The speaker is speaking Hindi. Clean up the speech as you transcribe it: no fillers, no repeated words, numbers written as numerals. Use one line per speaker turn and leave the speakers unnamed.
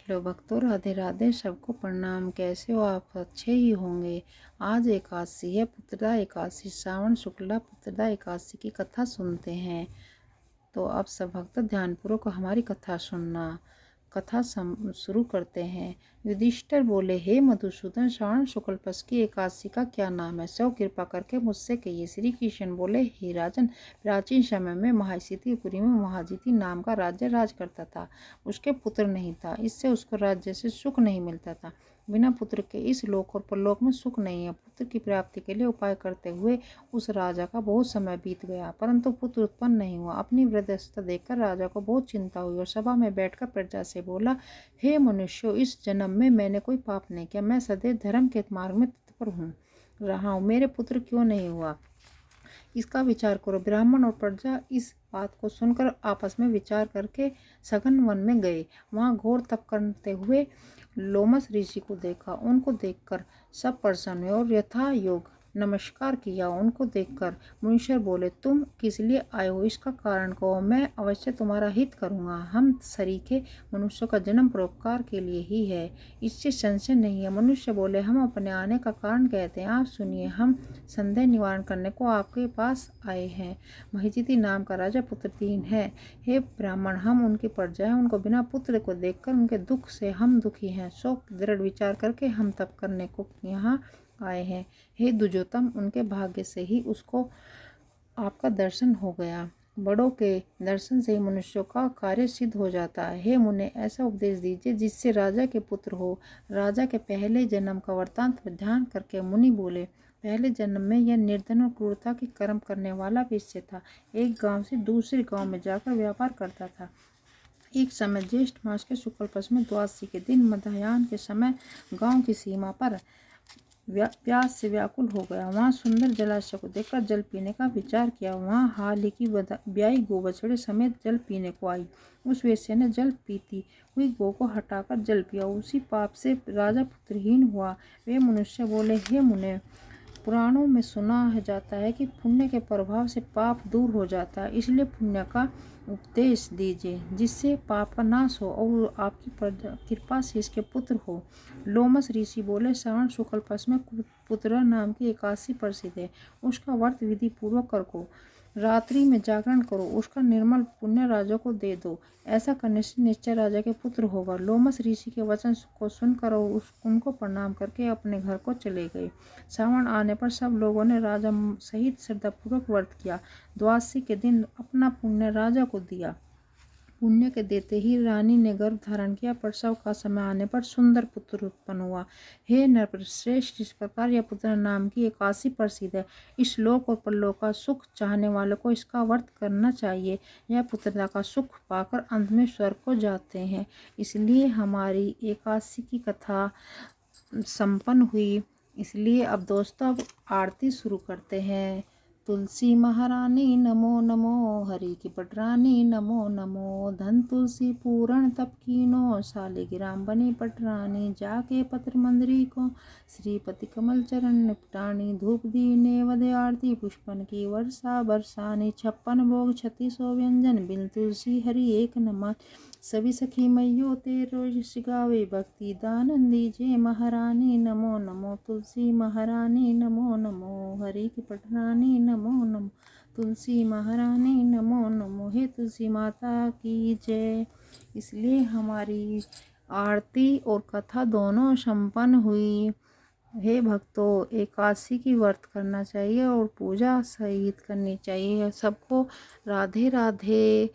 हेलो भक्तों, राधे राधे। सबको प्रणाम। कैसे हो आप? अच्छे ही होंगे। आज एकादशी है, पुत्रदा एकादशी। श्रावण शुक्ला पुत्रदा एकादशी की कथा सुनते हैं। तो अब सब भक्त ध्यानपूर्वक हमारी कथा सुनना। कथा शुरू करते हैं। युधिष्ठिर बोले, हे मधुसूदन, श्रावण शुक्ल पक्ष की एकादशी का क्या नाम है? सो कृपा करके मुझसे कहिए। श्री कृष्ण बोले, हे राजन, प्राचीन समय में महासितिपुरी में महाजिति नाम का राज्य राज करता था। उसके पुत्र नहीं था, इससे उसको राज्य से सुख नहीं मिलता था। बिना पुत्र के इस लोक और परलोक में सुख नहीं है। पुत्र की प्राप्ति के लिए उपाय करते हुए उस राजा का बहुत समय बीत गया, परंतु पुत्र उत्पन्न नहीं हुआ। अपनी वृद्धावस्था देखकर राजा को बहुत चिंता हुई और सभा में बैठकर प्रजा से बोला, हे मनुष्यों, इस जन्म में मैंने कोई पाप नहीं किया। मैं सदैव धर्म के मार्ग में तत्पर रहा हूँ। मेरे पुत्र क्यों नहीं हुआ, इसका विचार करो। ब्राह्मण और प्रजा इस बात को सुनकर आपस में विचार करके सघन वन में गए। वहां घोर तप करते हुए लोमस ऋषि को देखा। उनको देखकर सब प्रसन्न हुए और यथा योग नमस्कार किया। उनको देखकर मुनीश्वर बोले, तुम किस लिए आए हो? इसका कारण कहो, मैं अवश्य तुम्हारा हित करूंगा। हम सरीखे मनुष्यों का जन्म परोपकार के लिए ही है, इससे संशय नहीं है। मनुष्य बोले, हम अपने आने का कारण कहते हैं, आप सुनिए। हम संदेह निवारण करने को आपके पास आए हैं। महिजिति नाम का राजा पुत्रहीन है। हे ब्राह्मण, हम उनकी प्रजा हैं। उनको बिना पुत्र को देखकर उनके दुख से हम दुखी हैं। सो दृढ़ विचार करके हम तप करने को यहाँ आए हैं। हे द्विजोतम, उनके भाग्य से ही उसको आपका दर्शन हो गया। बड़ों के दर्शन से ही मनुष्यों का कार्य सिद्ध हो जाता है। हे मुने, ऐसा उपदेश दीजिए जिससे राजा के पुत्र हो। राजा के पहले जन्म का वृत्तांत ध्यान करके मुनि बोले, पहले जन्म में यह निर्धन और क्रूरता के कर्म करने वाला वेश्य था। एक गांव से दूसरे गांव में जाकर व्यापार करता था। एक समय ज्येष्ठ मास के शुक्ल पक्ष में द्वादशी के दिन मध्याह्न के समय गांव की सीमा पर प्यास से व्याकुल हो गया। वहाँ सुंदर जलाशय को देखकर जल पीने का विचार किया। वहाँ हाल ही की ब्याई गो बछड़े समेत जल पीने को आई। उस वेश्या ने जल पीती हुई गो को हटाकर जल पिया। उसी पाप से राजा पुत्रहीन हुआ। वे मनुष्य बोले, हे मुने, पुराणों में सुना जाता है कि पुण्य के प्रभाव से पाप दूर हो जाता है, इसलिए पुण्य का उपदेश दीजिए जिससे पाप का नाश हो और आपकी कृपा से इसके पुत्र हो। लोमस ऋषि बोले, श्रावण शुक्ल पक्ष में पुत्र नाम की एकादशी प्रसिद्ध है। उसका व्रत विधि पूर्वक करो। रात्रि में जागरण करो, उसका निर्मल पुण्य राजा को दे दो। ऐसा करने से निश्चय राजा के पुत्र होगा। लोमस ऋषि के वचन को सुनकर उनको प्रणाम करके अपने घर को चले गए। श्रावण आने पर सब लोगों ने राजा सहित श्रद्धापूर्वक व्रत किया। द्वादशी के दिन अपना पुण्य राजा को दिया। पुण्य के देते ही रानी ने गर्भ धारण किया। प्रसव का समय आने पर सुंदर पुत्र उत्पन्न हुआ। हे नरश्रेष्ठ, इस प्रकार यह पुत्र नाम की एकादशी प्रसिद्ध है। इस लोक और परलोक का सुख चाहने वालों को इसका व्रत करना चाहिए। यह पुत्रदा का सुख पाकर अंत में स्वर्ग को जाते हैं। इसलिए हमारी एकादशी की कथा संपन्न हुई। इसलिए अब दोस्तों, अब आरती शुरू करते हैं। तुलसी महारानी नमो नमो, हरि की पटरानी नमो नमो। धन तुलसी पूरण तप कीनो, शालिग्राम बनी पटरानी। जाके पत्र मंदरी को, श्रीपति कमल चरण निपटानी। धूप दीने वधे आरती, पुष्पन की वर्षा बरसानी। 56 भोग 36 व्यंजन, बिन तुलसी हरि एक नमा। सभी सखी मैयो तेरो यश गावे, भक्ति दानन दीजिए महारानी नमो नमो। तुलसी महारानी नमो नमो, हरि की पटरानी नमो नमो। तुलसी महारानी नमो नमो। हे तुलसी माता की जय। इसलिए हमारी आरती और कथा दोनों संपन्न हुई। हे भक्तों, एकादशी की व्रत करना चाहिए और पूजा सहित करनी चाहिए। सबको राधे राधे।